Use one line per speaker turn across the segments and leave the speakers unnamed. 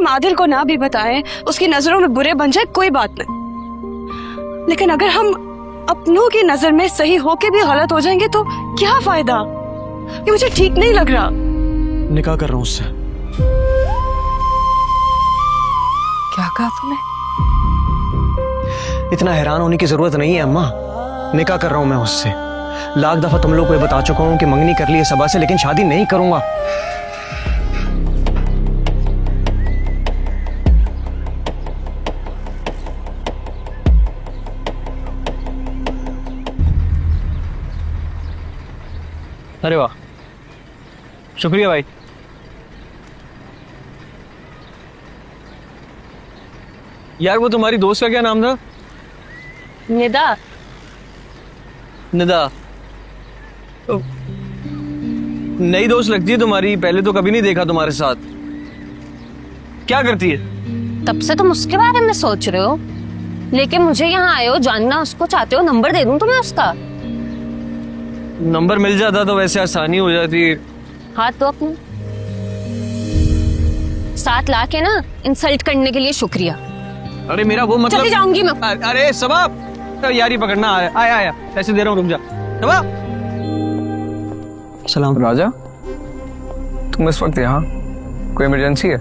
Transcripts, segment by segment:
हम आदिल को ना भी बताएं, उसकी नजरों में बुरे बन जाए, कोई बात नहीं। लेकिन अगर हम अपनों की नजर में सही होके भी गलत हो जाएंगे तो क्या फायदा? ये मुझे ठीक नहीं लग रहा।
निकाह कर रहा हूँ उससे।
क्या कहा तुमने?
इतना हैरान होने की जरूरत नहीं है अम्मा, निकाह कर रहा हूं मैं उससे। लाख दफा तुम लोग को ये बता चुका हूं कि मंगनी कर ली है सबा से, लेकिन शादी नहीं करूंगा।
अरे वाह, शुक्रिया भाई। यार वो तुम्हारी दोस्त का क्या नाम था?
निदा।
निदा। तो नई दोस्त लगती है तुम्हारी, पहले तो कभी नहीं देखा तुम्हारे साथ। क्या करती है?
तब से तुम उसके बारे में सोच रहे हो, लेकिन मुझे यहाँ आए हो जानना उसको चाहते हो, नंबर दे दूं तुम्हें उसका?
नंबर मिल जाता तो वैसे आसानी हो जाती।
हाथ तो अपने 7 लाख है ना, इंसल्ट करने के लिए शुक्रिया।
अरे मेरा वो मतलब
चली जाऊंगी मैं।
अरे सबा, यारी पकड़ना आया आया, पैसे दे रहा हूँ, रुक जा। सबा।
सलाम।
राजा, तुम इस वक्त यहाँ? कोई इमरजेंसी है?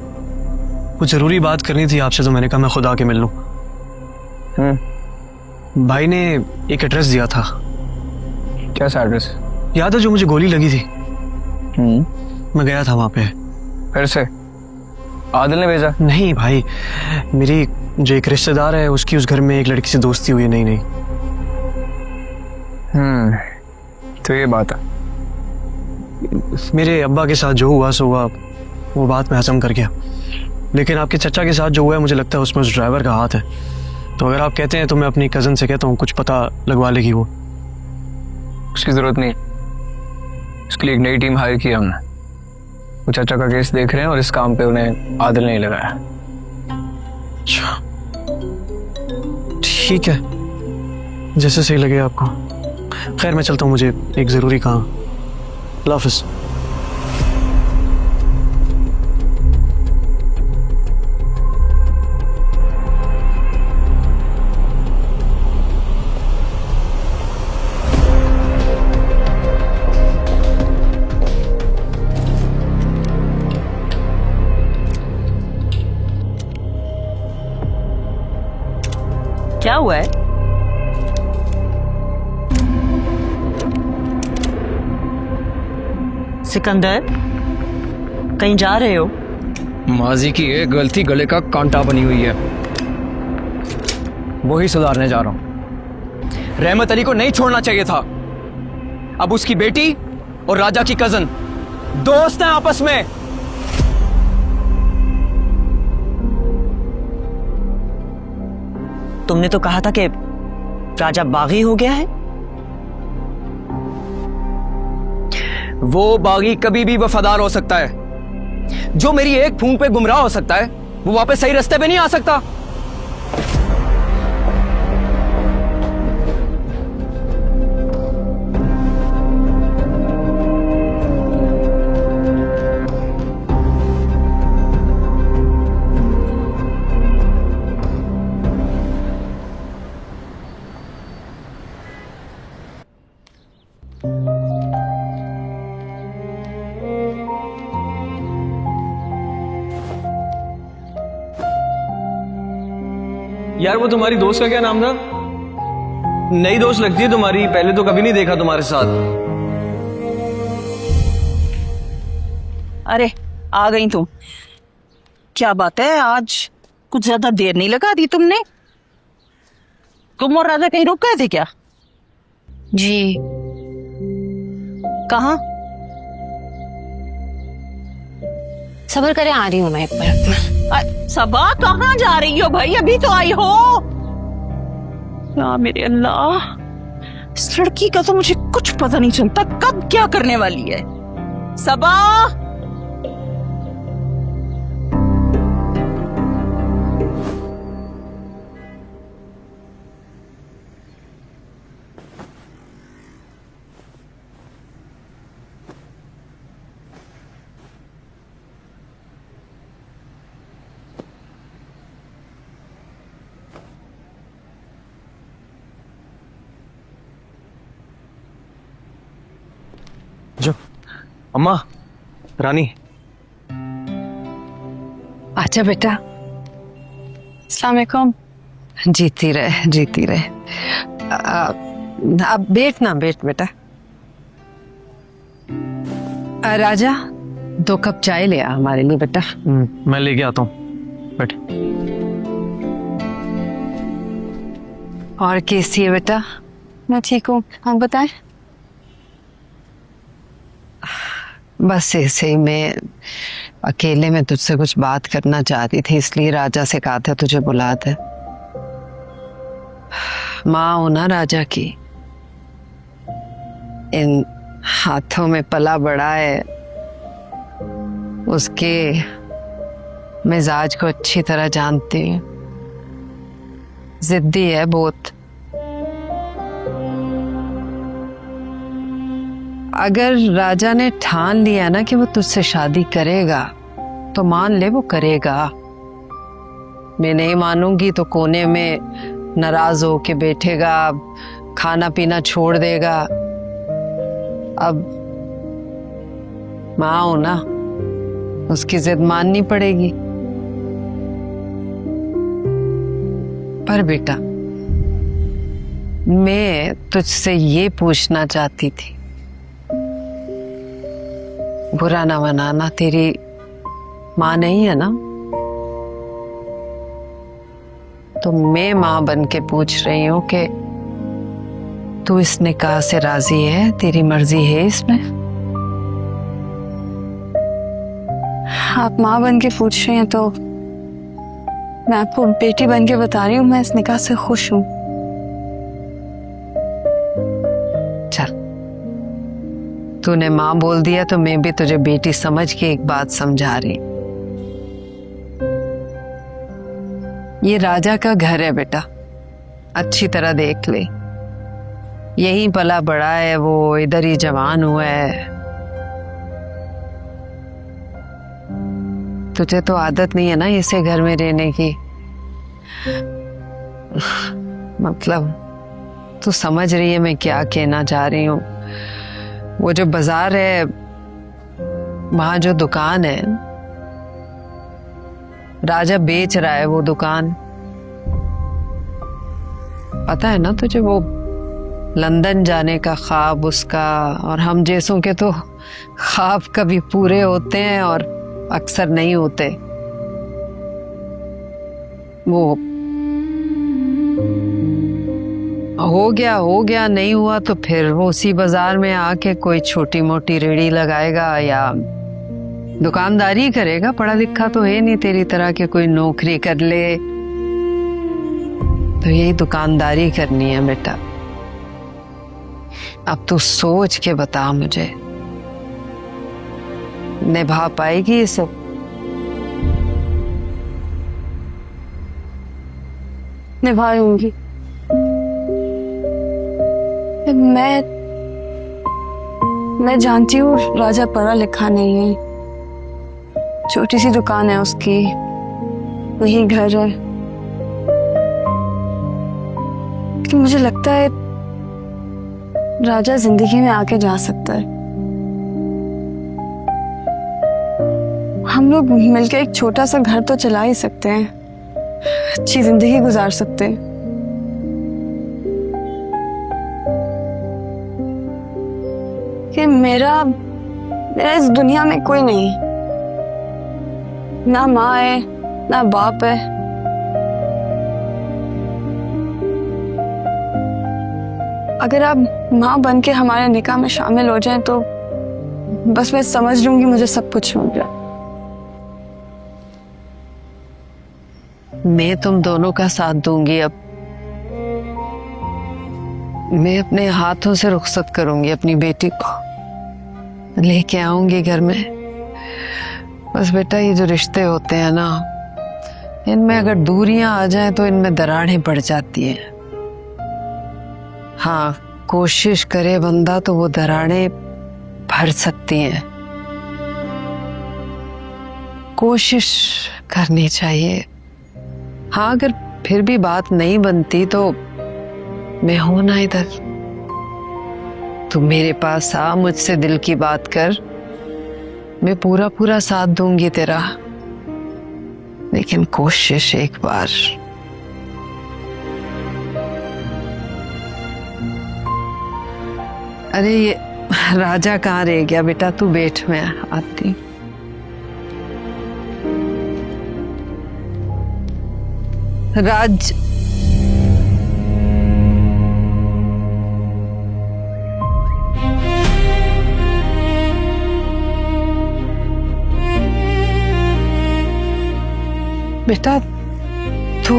कुछ जरूरी बात करनी थी आपसे, तो मैंने कहा मैं खुद आके मिल लूं। भाई ने एक एड्रेस दिया था।
कैसा एड्रेस?
याद है जो मुझे गोली लगी थी? मैं गया था वहां पे।
फिर से आदिल ने भेजा?
नहीं भाई, मेरी जो एक रिश्तेदार है उसकी उस घर में एक लड़की से दोस्ती हुई है। नहीं नहीं।
तो ये बात है।
मेरे अब्बा के साथ जो हुआ सो हुआ, वो बात मैं हजम कर गया। लेकिन आपके चचा के साथ जो हुआ है, मुझे लगता है उसमें उस ड्राइवर का हाथ है। तो अगर आप कहते हैं तो मैं अपनी कजन से कहता हूँ, कुछ पता लगवा लेगी वो।
उसकी जरूरत नहीं, उसके लिए एक नई टीम हायर की है हमने। वो चाचा का केस देख रहे हैं और इस काम पे उन्हें आदिल नहीं लगाया।
अच्छा ठीक है, जैसे सही लगे आपको। खैर मैं चलता हूँ, मुझे एक जरूरी काम। अल्लाह हाफिज़।
क्या हुआ है? सिकंदर, कहीं जा रहे हो?
माजी की एक गलती गले का कांटा बनी हुई है, वही सुधारने जा रहा हूं। रहमत अली को नहीं छोड़ना चाहिए था। अब उसकी बेटी और राजा की कजन दोस्त हैं आपस में।
तुमने तो कहा था कि राजा बागी हो गया है।
वो बागी कभी भी वफादार हो सकता है। जो मेरी एक फूंक पे गुमराह हो सकता है, वो वापस सही रास्ते पे नहीं आ सकता।
यार वो तुम्हारी दोस्त का क्या नाम था? नई दोस्त लगती है तुम्हारी, पहले तो कभी नहीं देखा तुम्हारे साथ।
अरे आ गई तुम। क्या बात है, आज कुछ ज्यादा देर नहीं लगा दी तुमने। तुम और राजा कहीं रुक गए थे क्या?
जी
कहाँ?
सब्र करें, आ रही हूँ मैं एक बार।
सबा कहाँ जा रही हो भाई? अभी तो आई हो। या मेरे अल्लाह, इस लड़की का तो मुझे कुछ पता नहीं चलता कब क्या करने वाली है। सबा,
अम्मा, रानी।
अच्छा बेटा,
अस्सलाम वालेकुम।
जीती रहे जीती रहे। अब बैठ बेटा। राजा, 2 कप चाय ले आ हमारे लिए बेटा।
मैं लेके आता हूँ, बैठ।
और कैसी है बेटा?
मैं ठीक हूँ, आप बताएं।
बस ऐसे ही मैं अकेले में तुझसे कुछ बात करना चाहती थी, इसलिए राजा से कहा था तुझे बुला दे। माँ हो ना राजा की, इन हाथों में पला बड़ा है, उसके मिजाज को अच्छी तरह जानती हूँ। जिद्दी है बहुत। अगर राजा ने ठान लिया ना कि वो तुझसे शादी करेगा तो मान ले वो करेगा। मैं नहीं मानूंगी तो कोने में नाराज हो के बैठेगा, खाना पीना छोड़ देगा। अब माँ हो ना, उसकी जिद माननी पड़ेगी। पर बेटा, मैं तुझसे ये पूछना चाहती थी, बुरा ना मनाना, तेरी माँ नहीं है ना? तो मैं माँ बन के पूछ रही हूँ कि तू इस निकाह से राजी है? तेरी मर्जी है इसमें?
आप माँ बन के पूछ रही हैं तो मैं आपको बेटी बन के बता रही हूँ, मैं इस निकाह से खुश हूँ।
चल, तूने माँ बोल दिया तो मैं भी तुझे बेटी समझ के एक बात समझा रही। ये राजा का घर है बेटा, अच्छी तरह देख ले। यहीं पला बड़ा है वो, इधर ही जवान हुआ है। तुझे तो आदत नहीं है ना इसे घर में रहने की। मतलब तू समझ रही है मैं क्या कहना चाह रही हूँ। वो जो बाजार है, वहां जो दुकान है, राजा बेच रहा है वो दुकान। पता है ना तुझे, वो लंदन जाने का ख्वाब उसका, और हम जैसों के तो ख्वाब कभी पूरे होते हैं और अक्सर नहीं होते। वो हो गया नहीं हुआ तो फिर वो उसी बाजार में आके कोई छोटी मोटी रेड़ी लगाएगा या दुकानदारी करेगा। पढ़ा लिखा तो है नहीं तेरी तरह के कोई नौकरी कर ले। तो यही दुकानदारी करनी है बेटा। अब तू सोच के बता मुझे, निभा पाएगी ये सब?
निभाऊंगी। मैं जानती हूँ राजा पढ़ा लिखा नहीं है, छोटी सी दुकान है उसकी, वही घर है। लेकिन मुझे लगता है राजा जिंदगी में आगे जा सकता है। हम लोग मिलकर एक छोटा सा घर तो चला ही सकते हैं, अच्छी जिंदगी गुजार सकते हैं। कि मेरा इस दुनिया में कोई नहीं, ना माँ है ना बाप है। अगर आप माँ बन के हमारे निकाह में शामिल हो जाएं तो बस मैं समझ लूंगी मुझे सब कुछ मिल गया।
मैं तुम दोनों का साथ दूंगी। अब मैं अपने हाथों से रुखसत करूंगी, अपनी बेटी को लेके आऊंगी घर में। बस बेटा, ये जो रिश्ते होते हैं ना, इनमें अगर दूरियां आ जाएं तो इनमें दरारें पड़ जाती हैं। हाँ, कोशिश करे बंदा तो वो दरारें भर सकती हैं। कोशिश करनी चाहिए। हाँ, अगर फिर भी बात नहीं बनती तो मैं हूं ना इधर। तू मेरे पास आ, मुझसे दिल की बात कर, मैं पूरा पूरा साथ दूंगी तेरा, लेकिन कोशिश एक बार। अरे ये राजा कहाँ रह गया बेटा? तू बैठ, मैं आती। राज, बेटा तू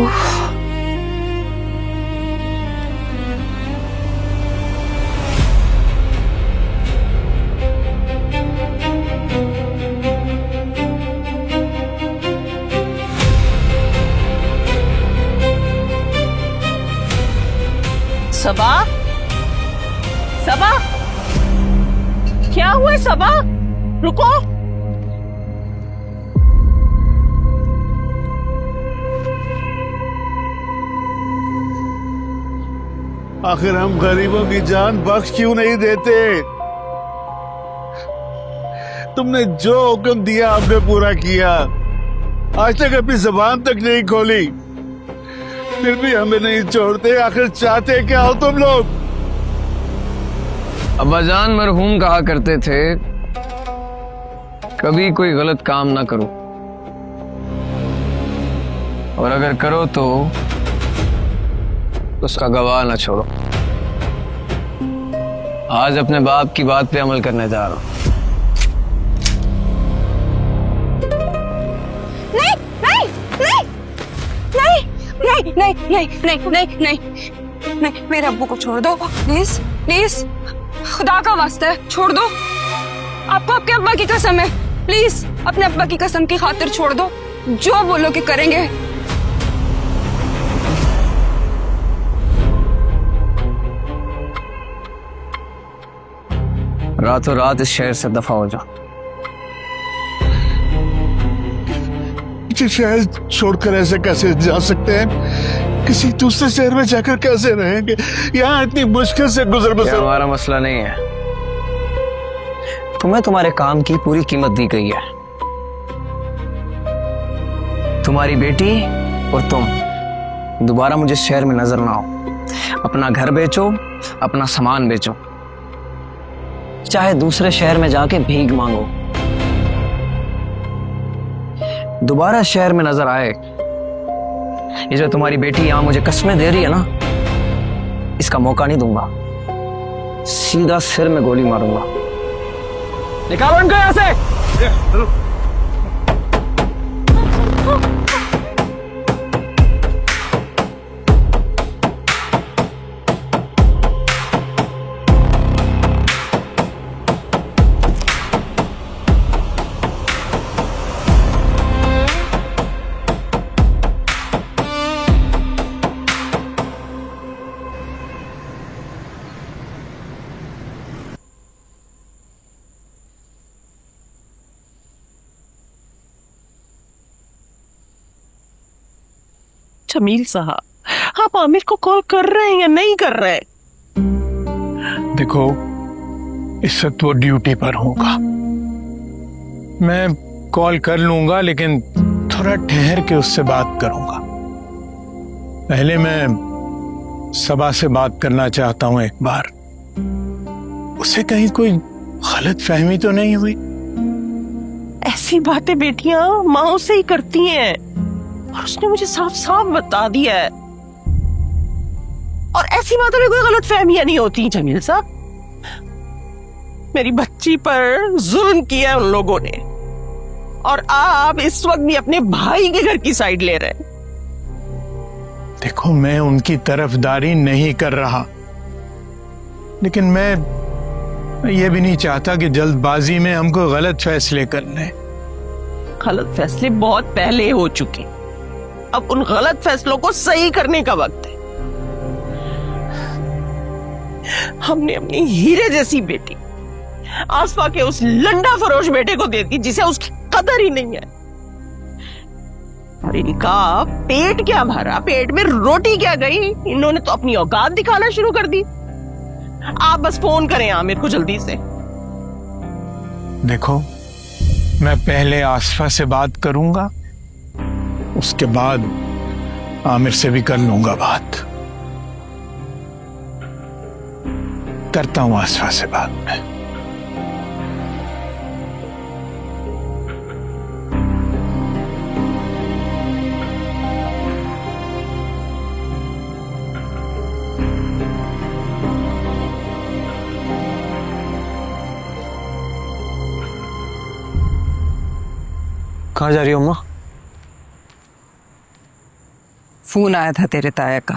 सबा, सबा, क्या हुआ है सबा? रुको।
आखिर हम गरीबों की जान बख्श क्यों नहीं देते? तुमने जो हुक्म दिया हमने पूरा किया, आज तक अपनी जबान तक नहीं खोली, फिर भी हमें नहीं छोड़ते। आखिर चाहते क्या हो तुम लोग?
अब्बाजान मरहूम कहा करते थे, कभी कोई गलत काम ना करो, और अगर करो तो उसका गवाह ना छोड़ो। आज अपने बाप की बात पे अमल करने जा रहा हूं।
नहीं नहीं नहीं नहीं नहीं नहीं नहीं, मेरे अब्बू को छोड़ दो प्लीज प्लीज, खुदा का वास्ता है छोड़ दो। आपको आपके अब्बा की कसम है, प्लीज अपने अब्बा की कसम की खातिर छोड़ दो, जो बोलो कि करेंगे।
रातों रात इस शहर से दफा हो जाओ।
शहर छोड़कर ऐसे कैसे जा सकते हैं? किसी दूसरे शहर में जाकर कैसे रहेंगे? यहाँ इतनी मुश्किल से गुजर
ये
बसर।
हमारा मसला नहीं है। तुम्हें तुम्हारे काम की पूरी कीमत दी गई है। तुम्हारी बेटी और तुम दोबारा मुझे शहर में नजर ना आओ। अपना घर बेचो, अपना सामान बेचो, चाहे दूसरे शहर में जाके भीख मांगो। दोबारा शहर में नजर आए, ये जो तुम्हारी बेटी यहां मुझे कस्में दे रही है ना, इसका मौका नहीं दूंगा। सीधा सिर में गोली मारूंगा। निकालो इनको यहां से।
जमील साहब, आप आमिर को कॉल कर रहे हैं या नहीं कर रहे?
देखो, इस वक्त वो ड्यूटी पर होगा, मैं कॉल कर लूंगा, लेकिन थोड़ा ठहर के उससे बात करूंगा। पहले मैं सबा से बात करना चाहता हूं एक बार। उसे कहीं कोई गलत फहमी तो नहीं हुई?
ऐसी बातें बेटियां माओ से ही करती हैं, और उसने मुझे साफ साफ बता दिया है। और ऐसी बातों में कोई गलत फहमियां नहीं होती जमील साहब। मेरी बच्ची पर जुल्म किया है उन लोगों ने, और आप इस वक्त भी अपने भाई के घर की साइड ले रहे हैं।
देखो, मैं उनकी तरफदारी नहीं कर रहा, लेकिन मैं ये भी नहीं चाहता कि जल्दबाजी में हमको गलत फैसले करने।
गलत फैसले बहुत पहले हो चुके, अब उन गलत फैसलों को सही करने का वक्त है। हमने अपनी हीरे जैसी बेटी आसपा के उस लंडा फरोश बेटे को दे दी जिसे उसकी कदर ही नहीं है। और इनका पेट क्या भरा, पेट में रोटी क्या गई, इन्होंने तो अपनी औकात दिखाना शुरू कर दी। आप बस फोन करें आमिर को जल्दी से।
देखो, मैं पहले आसफा से बात करूंगा, उसके बाद आमिर से भी कर लूंगा बात। करता हूं आसफा से बात में।
कहाँ जा रही हो अम्मा?
फोन आया था तेरे ताया का,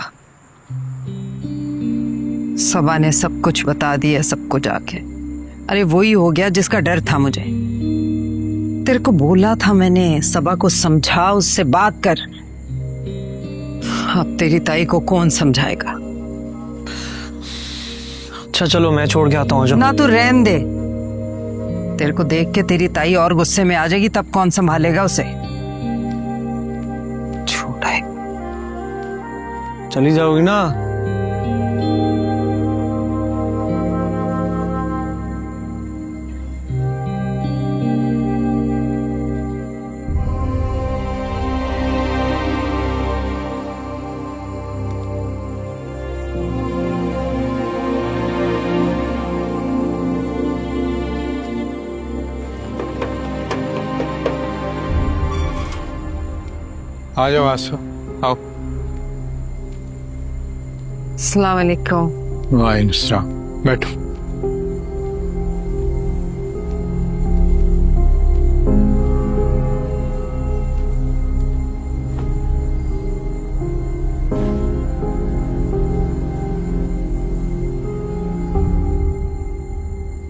सबा ने सब कुछ बता दिया सबको जाके। अरे वही हो गया जिसका डर था मुझे। तेरे को बोला था मैंने, सबा को समझा, उससे बात कर। अब तेरी ताई को कौन समझाएगा?
अच्छा चलो मैं छोड़ के आता हूँ।
ना तू रहन दे, तेरे को देख के तेरी ताई और गुस्से में आ जाएगी, तब कौन संभालेगा उसे? छोटा है।
चली जाओगी ना?
आ जाओ आसफा, आओ।
अस्सलाम वालेकुम।
वालेकुम सलाम, बैठो।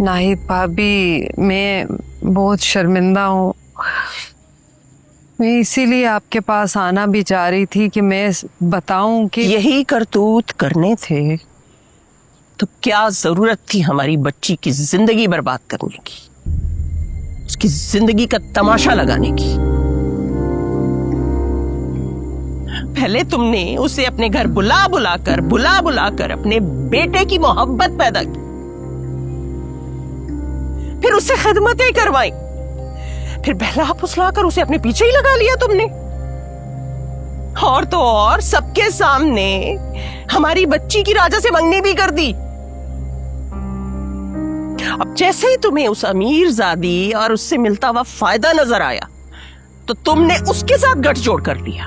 नाहिद भाभी, मैं बहुत शर्मिंदा हूँ। मैं इसीलिए आपके पास आना भी चाह रही थी कि मैं बताऊं कि
यही करतूत करने थे तो क्या जरूरत थी हमारी बच्ची की जिंदगी बर्बाद करने की, उसकी जिंदगी का तमाशा लगाने की। पहले तुमने उसे अपने घर बुला बुला कर अपने बेटे की मोहब्बत पैदा की, फिर उससे खिदमतें करवाई, फिर बहला फुसलाकर उसे अपने पीछे ही लगा लिया तुमने। और तो और सबके सामने हमारी बच्ची की राजा से मंगनी भी कर दी। अब जैसे ही तुम्हें उस अमीरजादी और उससे मिलता हुआ फायदा नजर आया तो तुमने उसके साथ गठजोड़ कर लिया।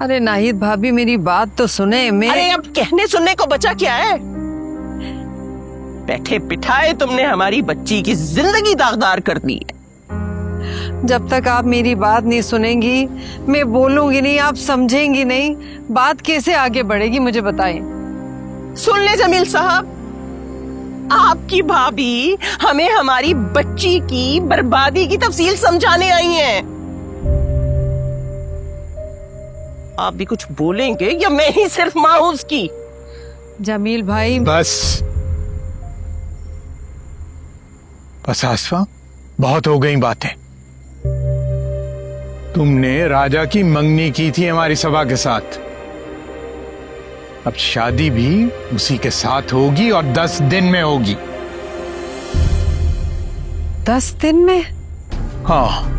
अरे नाहिद भाभी, मेरी बात तो सुने।
अरे अब कहने सुनने को बचा क्या है? बैठे बिठाए तुमने हमारी बच्ची की जिंदगी दागदार कर दी है।
जब तक आप मेरी बात नहीं सुनेंगी, मैं बोलूंगी नहीं, आप समझेंगी नहीं, बात कैसे आगे बढ़ेगी मुझे बताएं।
सुन ले जमील साहब, आपकी भाभी हमें हमारी बच्ची की बर्बादी की तफसील समझाने आई हैं। आप भी कुछ बोलेंगे या मैं ही सिर्फ मां हूं उसकी?
जमील भाई,
बस आसफा, बहुत हो गई बातें। तुमने राजा की मंगनी की थी हमारी सभा के साथ, अब शादी भी उसी के साथ होगी और 10 दिन में होगी।
10 दिन में?
हाँ,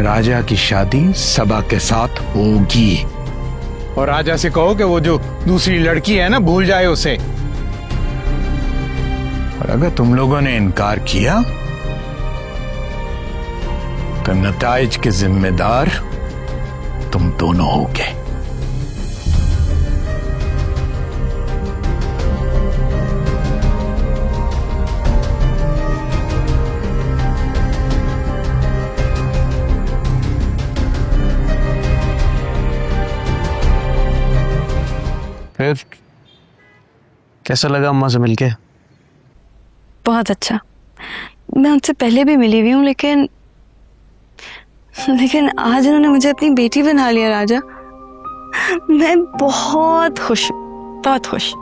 राजा की शादी सभा के साथ होगी। और राजा से कहो कि वो जो दूसरी लड़की है ना, भूल जाए उसे। और अगर तुम लोगों ने इनकार किया तो नताइज के जिम्मेदार तुम दोनों होगे।
फिर कैसा लगा अम्मा से मिलके?
बहुत अच्छा। मैं उनसे पहले भी मिली हुई हूँ, लेकिन आज उन्होंने मुझे अपनी बेटी बना लिया राजा। मैं बहुत खुश हूँ, बहुत खुश।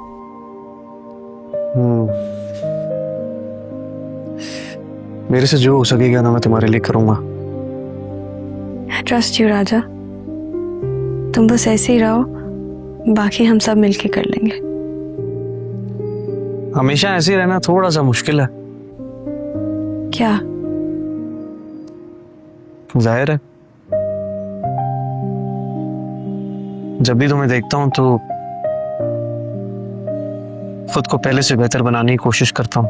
मेरे से जो हो सकेगा ना मैं तुम्हारे लिए करूंगा।
ट्रस्ट यू राजा, तुम बस ऐसे ही रहो, बाकी हम सब मिलके कर लेंगे।
हमेशा ऐसे ही रहना थोड़ा सा मुश्किल है,
क्या?
जाहिर है, जब भी तुम्हें देखता हूं तो खुद को पहले से बेहतर बनाने की कोशिश करता हूं।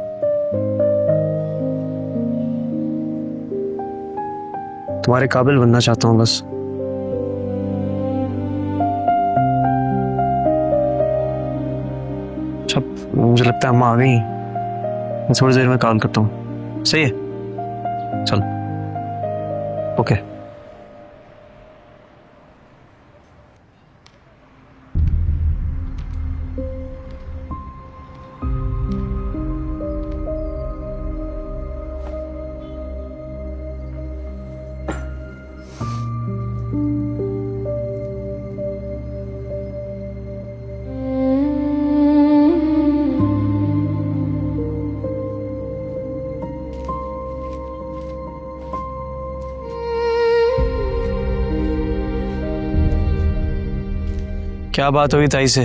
तुम्हारे काबिल बनना चाहता हूं बस। अच्छा, मुझे लगता है अम्मा आ गई। मैं थोड़ी देर में कॉल करता हूँ। सही है, चल ओके। क्या बात हुई ताई से?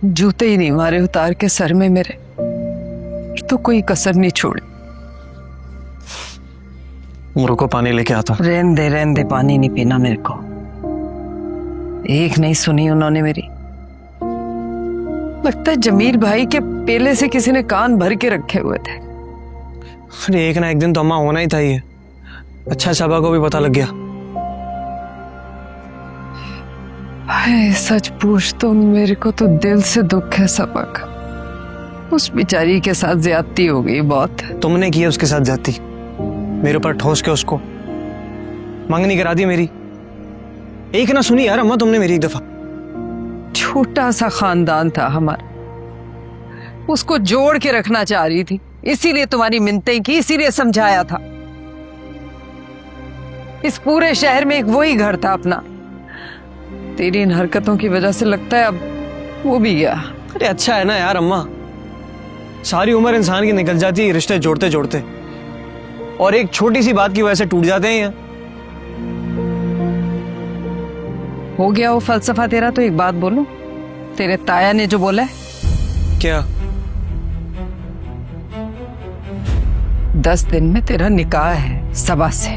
जूते ही नहीं मारे उतार के सर में मेरे, तो कोई कसर नहीं छोड़ी।
रुको पानी लेके आता।
रहने दे, पानी नहीं पीना मेरे को। एक नहीं सुनी उन्होंने मेरी। लगता है जमीर भाई के पेले से किसी ने कान भर के रखे हुए थे।
अरे एक ना एक दिन तो अम्मा होना ही था ये। अच्छा, सबा को भी पता लग गया।
हाय, सच पूछ तो मेरे को तो दिल से दुख है सबक। उस बेचारी के साथ ज्यादती हो गई बहुत।
तुमने की उसके साथ जाती, मेरे ऊपर ठोस के उसको मंगनी करा दी मेरी। एक ना सुनी यार अम्मा तुमने मेरी एक दफा।
छोटा सा खानदान था हमारा, उसको जोड़ के रखना चाह रही थी, इसीलिए तुम्हारी मिन्नतें की, इसीलिए समझाया था। इस पूरे शहर में एक वही घर था अपना। तेरी इन हरकतों की वजह से लगता है अब वो भी गया।
अरे अच्छा है ना यार अम्मा, सारी उम्र इंसान की निकल जाती है रिश्ते जोड़ते जोड़ते, और एक छोटी सी बात की वजह से टूट जाते हैं यहाँ।
हो गया वो फलसफा तेरा। तो एक बात बोलूं, तेरे ताया ने जो बोला है,
क्या?
10 दिन में तेरा निकाह है सबा से।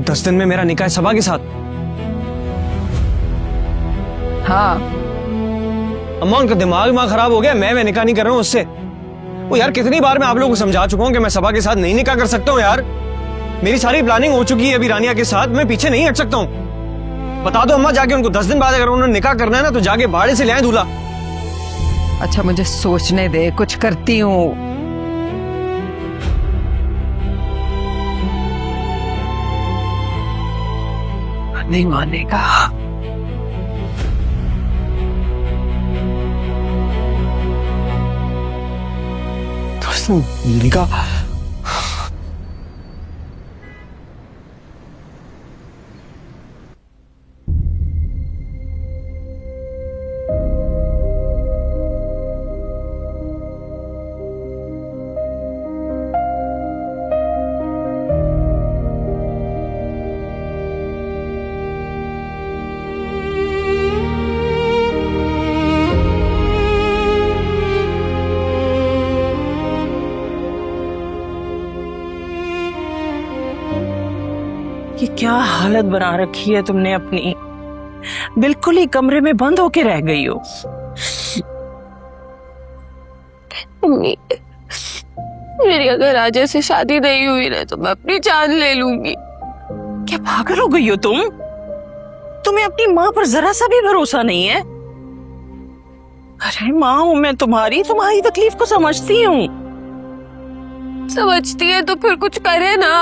10 दिन में मेरा निकाह है सबा के साथ?
हाँ।
अम्मा उनका दिमाग खराब हो गया। मैं निकाह नहीं कर रहा हूँ उससे। वो यार कितनी बार मैं आप लोगों को समझा चुका हूँ कि मैं सबा के साथ नहीं निकाह कर सकता हूँ यार। मेरी सारी प्लानिंग हो चुकी है अभी रानिया के साथ, मैं पीछे नहीं हट सकता हूँ। बता दो अम्मा जाके उनको 10 दिन बाद अगर उन्होंने निकाह करना है ना तो जाके बाड़े से ले आए दूल्हा।
अच्छा मुझे सोचने दे, कुछ करती हूँ। नहीं मानेगा।
निकाह
ये क्या हालत बना रखी है तुमने अपनी। बिल्कुल ही कमरे में बंद होके रह गई हो।
मम्मी, मेरी अगर राजा से शादी नहीं हुई ना तो मैं अपनी जान ले लूंगी।
क्या पागल हो गई हो तुम? तुम्हें अपनी माँ पर जरा सा भी भरोसा नहीं है? अरे माँ हूं मैं तुम्हारी तकलीफ को समझती हूँ।
समझती है तो फिर कुछ करे ना।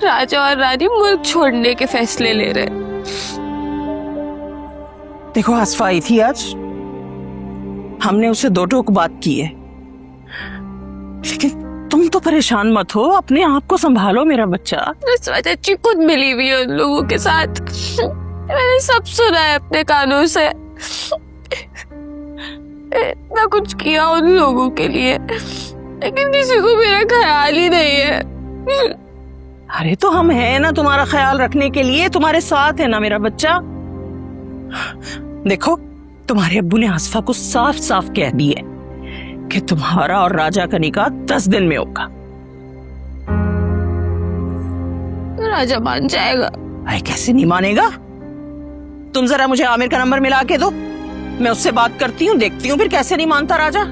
राजा और रानी मुल्क छोड़ने के फैसले ले रहे।
देखो आसफा आई थी आज, हमने उससे 2 टोक बात की है, लेकिन तुम तो परेशान मत हो, अपने आप को संभालो मेरा बच्चा।
चाची खुद मिली हुई है उन लोगों के साथ, मैंने सब सुना है अपने कानों से। इतना कुछ किया उन लोगों के लिए, लेकिन किसी को मेरा ख्याल ही नहीं है।
अरे तो हम हैं ना तुम्हारा ख्याल रखने के लिए, तुम्हारे साथ है ना मेरा बच्चा। देखो तुम्हारे अब्बू ने आसफा को साफ साफ कह दिया कि तुम्हारा और राजा का निकाह 10 दिन में होगा।
राजा मान जाएगा।
अरे कैसे नहीं मानेगा? तुम जरा मुझे आमिर का नंबर मिला के दो, मैं उससे बात करती हूँ, देखती हूँ फिर कैसे नहीं मानता राजा।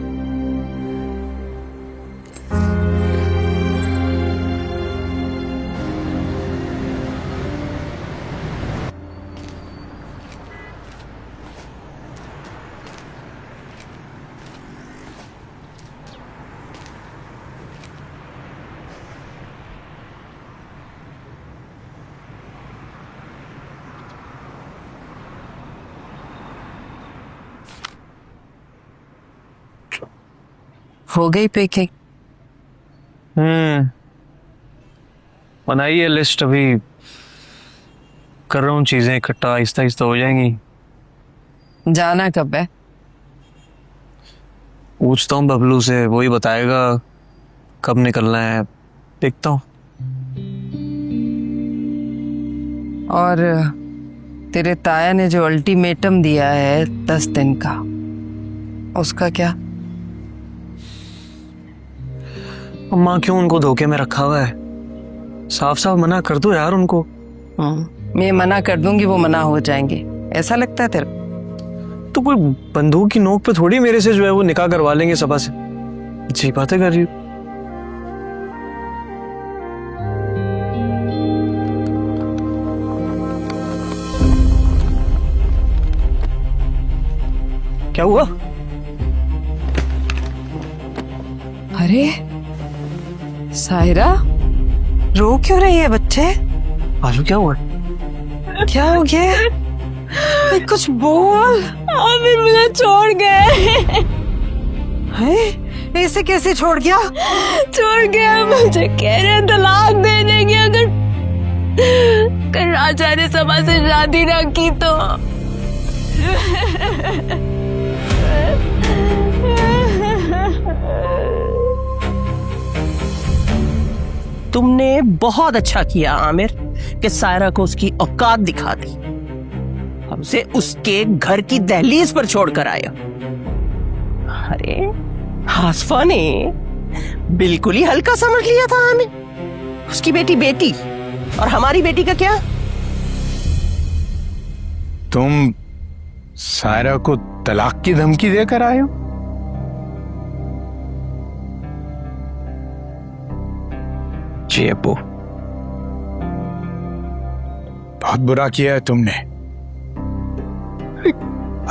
हो गई पैकिंग?
बनाई है लिस्ट, अभी कर रहा हूँ चीजें इकट्ठा, आहिस्ता आहिस्ता हो जाएंगी।
जाना कब है?
पूछता हूँ बबलू से, वही बताएगा कब निकलना है, देखता हूँ।
और तेरे ताया ने जो अल्टीमेटम दिया है 10 दिन का, उसका क्या?
अम्मा क्यों उनको धोखे में रखा हुआ है? साफ साफ मना कर दो यार उनको।
मैं मना कर दूंगी, वो मना हो जाएंगे, ऐसा लगता है तेरे?
तो कोई बंदूक की नोक पे थोड़ी मेरे से जो है वो निकाह करवा लेंगे सबा से। जी बातें कर रही हूँ। क्या हुआ?
अरे सायरा, रो क्यों रही है बच्चे?
आजू क्या हुआ?
क्या हो गया? कुछ बोल।
आमिर मुझे छोड़ गए।
है? ऐसे कैसे छोड़ गया?
छोड़ गया, मुझे कह रहे हैं तलाक दे देंगे अगर राजा ने सबा से शादी ना की तो।
तुमने बहुत अच्छा किया आमिर कि सायरा को उसकी औकात दिखा दी, हमसे उसके घर की दहलीज पर छोड़कर आया। अरे आसफा ने बिल्कुल ही हल्का समझ लिया था हमें। उसकी बेटी बेटी और हमारी बेटी का क्या?
तुम सायरा को तलाक की धमकी देकर आए हो? जी अब्बू, बहुत बुरा किया है तुमने।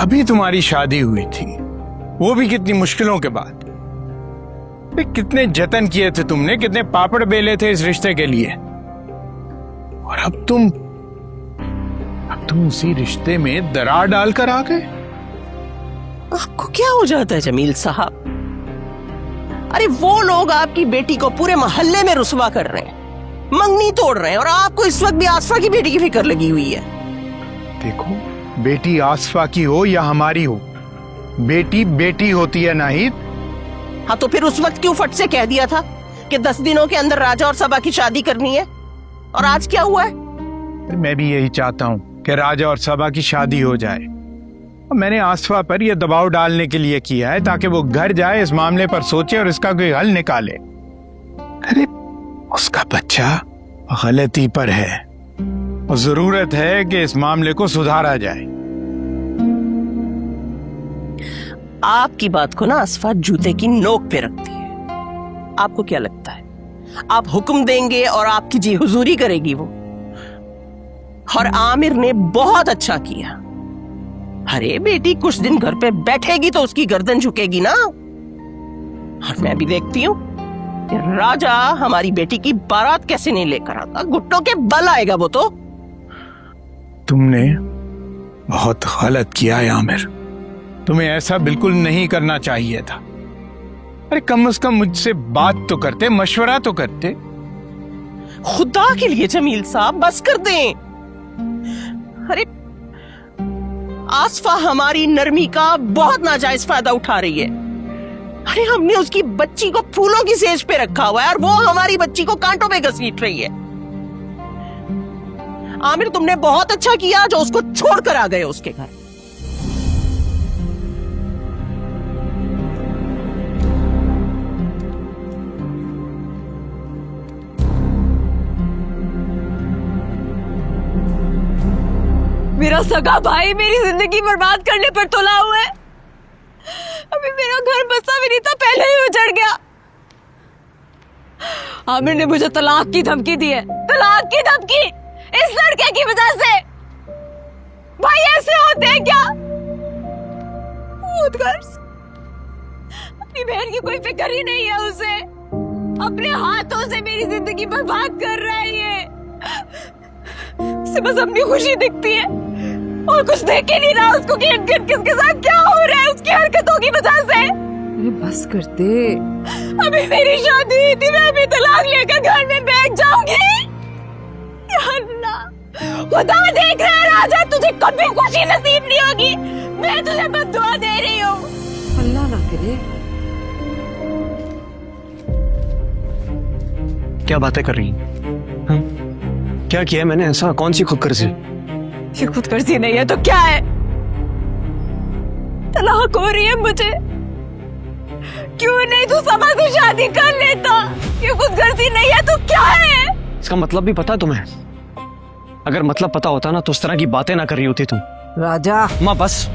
अभी तुम्हारी शादी हुई थी, वो भी कितनी मुश्किलों के बाद। कितने जतन किए थे तुमने, कितने पापड़ बेले थे इस रिश्ते के लिए, और अब तुम उसी रिश्ते में दरार डालकर आ गए।
आपको क्या हो जाता है जमील साहब? अरे वो लोग आपकी बेटी को पूरे मोहल्ले में रुसवा कर रहे हैं, मंगनी तोड़ रहे हैं, और आपको इस वक्त भी आसफा की बेटी की फिक्र लगी हुई है।
देखो, बेटी आसफा की हो या हमारी हो, बेटी बेटी होती है नाहिद।
हाँ तो फिर उस वक्त क्यों फट से कह दिया था कि 10 दिनों के अंदर राजा और सबा की शादी करनी है? और आज क्या हुआ है?
मैं भी यही चाहता हूँ कि राजा और सबा की शादी हो जाए। मैंने आसफा पर यह दबाव डालने के लिए किया है ताकि वो घर जाए, इस मामले पर सोचे और इसका कोई हल निकाले। अरे उसका बच्चा गलती पर है और जरूरत है कि इस मामले को सुधारा जाए।
आपकी बात को ना आसफा जूते की नोक पे रखती है। आपको क्या लगता है आप हुक्म देंगे और आपकी जी हुजूरी करेगी वो? और आमिर ने बहुत अच्छा किया। अरे बेटी कुछ दिन घर पे बैठेगी तो उसकी गर्दन झुकेगी ना। और मैं भी देखती हूँ कि राजा हमारी बेटी की बारात कैसे नहीं लेकर आता, घुटनों के बल आएगा वो तो।
तुमने बहुत गलत किया है आमिर, तुम्हें ऐसा बिल्कुल नहीं करना चाहिए था। अरे कम से कम मुझसे बात तो करते, मशवरा तो करते।
खुदा के लिए जमील साहब बस कर दें। अरे आसफा हमारी नरमी का बहुत नाजायज फायदा उठा रही है। अरे हमने उसकी बच्ची को फूलों की सेज पे रखा हुआ है और वो हमारी बच्ची को कांटों पे घसीट रही है। आमिर तुमने बहुत अच्छा किया जो उसको छोड़कर आ गए उसके घर।
मेरा सगा भाई मेरी जिंदगी बर्बाद करने पर तुला हुआ है। अभी मेरा घर बसा भी नहीं था, पहले ही उजड़ गया। आमिर ने मुझे तलाक की धमकी दी है, तलाक की धमकी, इस लड़के की वजह से। भाई ऐसे होते हैं क्या? अपनी बहन की कोई फिक्र ही नहीं है उसे, अपने हाथों से मेरी जिंदगी बर्बाद कर रहा है ये। उसे बस अपनी खुशी दिखती है और कुछ देख ही नहीं रहा उसको कि किसके साथ क्या हो रहा है उसकी हरकतों की वजह से।
बस कर दे।
अभी मेरी शादी हुई थी, मैं अभी तलाक लेकर घर में बैठ जाऊंगी। या अल्लाह, खुदा देख रहा है राजा, तुझे कभी खुशी नसीब नहीं होगी। मैं तुझे बद्दुआ दे रही हूँ।
अल्लाह ना करे।
क्या बातें कर रही हैं? हाँ? क्या किया है मैंने ऐसा? कौन सी खुदगर्जी?
ये खुदगर्जी नहीं है तो क्या है? तलाक हो रही है मुझे, क्यों नहीं तू समा से शादी कर लेता? ये खुदगर्जी नहीं है तो क्या है?
इसका मतलब भी पता तुम्हें? अगर मतलब पता होता ना तो उस तरह की बातें ना कर रही होती तुम।
राजा
माँ बस,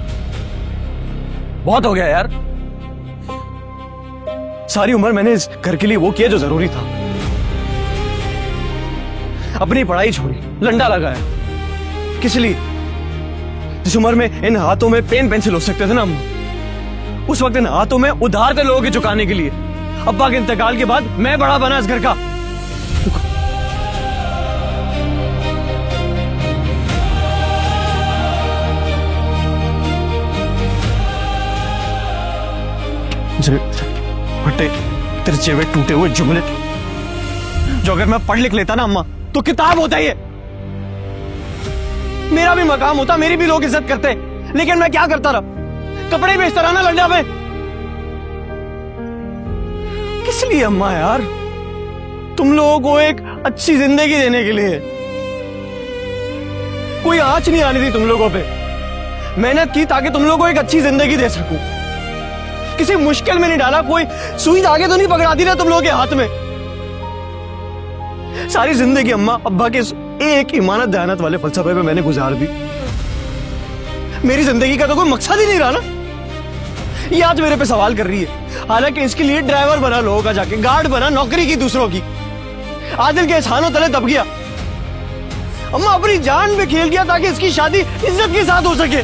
बहुत हो गया यार। सारी उम्र मैंने इस घर के लिए वो किया जो जरूरी था। अपनी पढ़ाई छोड़ी, लंडा लगाया, किस लिए? जिस उम्र में इन हाथों में पेन पेंसिल हो सकते थे ना अम्मा, उस वक्त इन हाथों में उधार थे लोगों के चुकाने के लिए। अब्बा के इंतकाल के बाद मैं बड़ा बना इस घर का। फटे तिरछे हुए टूटे हुए जुमले जो अगर मैं पढ़ लिख लेता ना अम्मा तो किताब होता ये, मेरा भी मकाम होता, मेरी भी लोग इज्जत करते। लेकिन मैं क्या करता रहा? कपड़े बेचता रहा ना लंडा में। किस लिए अम्मा यार? तुम लोगों को एक अच्छी जिंदगी देने के लिए। कोई आंच नहीं आनी थी तुम लोगों पे। मेहनत की ताकि तुम लोगों को एक अच्छी जिंदगी दे सकूं। किसी मुश्किल में नहीं डाला, कोई सुई धागे तो नहीं पकड़ा दी ना तुम लोगों के हाथ में। सारी जिंदगी अम्मा अब्बा के एक इमानत दयानत वाले फलसफे पे मैंने गुजार दी। मेरी जिंदगी का तो कोई मकसद ही नहीं रहा ना। ये आज मेरे पे सवाल कर रही है, हालांकि इसके लिए ड्राइवर बना लोगों का, जाके गार्ड बना, नौकरी की दूसरों की, आदिल के एहसानों तले दब गया। अम्मा अपनी जान में खेल गया ताकि इसकी शादी इज्जत के साथ हो सके।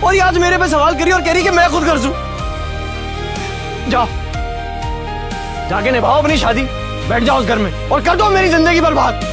और ये आज मेरे पे सवाल करी और कह रही कि मैं खुद कर दूं। जाओ जाके निभाओ अपनी शादी, बैठ जाओ उस घर में और कर दो मेरी जिंदगी बर्बाद।